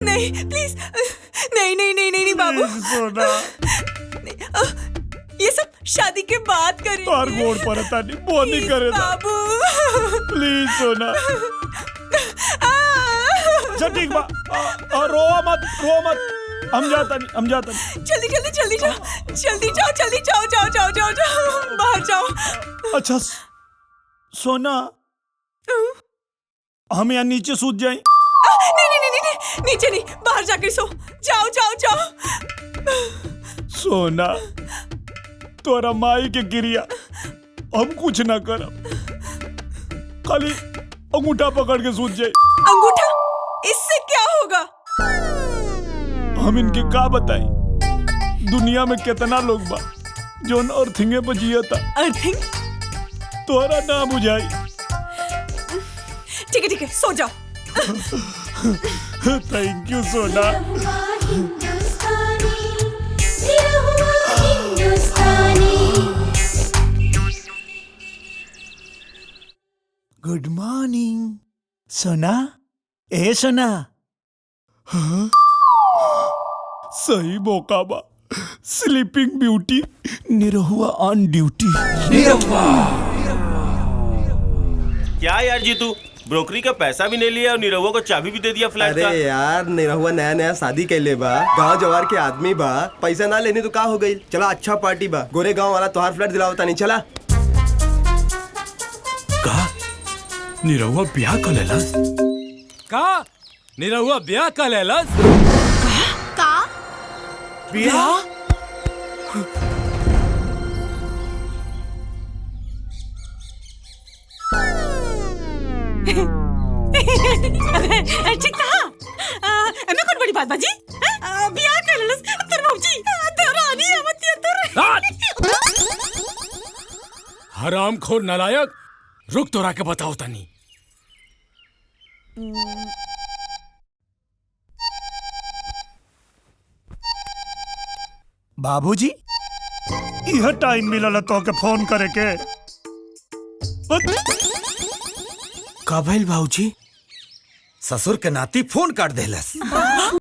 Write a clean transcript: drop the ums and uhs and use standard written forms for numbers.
नहीं प्लीज, नहीं नहीं नहीं नहीं, नहीं बाबू सोना ये सब शादी के बाद करेंगे। तार गोड़ परता नहीं, वो नहीं करे बाबू प्लीज सोना। अच्छा ठीक बा, रो मत, हम जाता नहीं। जल्दी जल्दी जल्दी जाओ, जल्दी जाओ, जल्दी जाओ, जाओ जाओ जाओ जाओ, बाहर जाओ। अच्छा सोना, हम यहाँ नीचे सूत जाएं? नहीं नहीं नहीं नहीं, नीचे नहीं, बाहर जाकर सो, जाओ जाओ जाओ। सोना तोरा माई के गिरिया हम कुछ ना करब, खाली अंगूठा पकड़ के सूत जाए। अंगूठा? इससे क्या होगा? हम इनके का बताई, दुनिया में कितना लोग बा जोन अर्थिंगे पे जियता। अर्थिंग? तोरा ना बुझाई। ठीक है सो जाओ। Thank you Sona. Good morning Sona. ए सोना, हाँ? सही मौका बा, sleeping beauty Nirahua on duty. क्या यार जीतू, ब्रोकरी का पैसा भी नहीं लिया और निरहुआ को चाबी भी दे दिया फ्लैट का। अरे यार निरहुआ नया शादी कैले बा, गांव जवार के आदमी बा, पैसा ना लेने तो का हो गई। चला अच्छा पार्टी बा, गोरे गांव वाला तोहार फ्लैट दिलावता नहीं। चला का निरहुआ ब्याह कर लेलस? का निरहुआ ब्याह कर लेलस? का ब्याह? ठीक कहा। मैं कौन बड़ी बात बाजी, बियाह कर लेलस तोर बाबूजी, तोरा आनी रहमत तोरे। हरामखोर नालायक, रुक तोरा के बताओ तनी। बाबूजी यह टाइम मिलल तो के फोन करे के। का भइल बाबूजी? ससुर के नाती फोन काट देलस।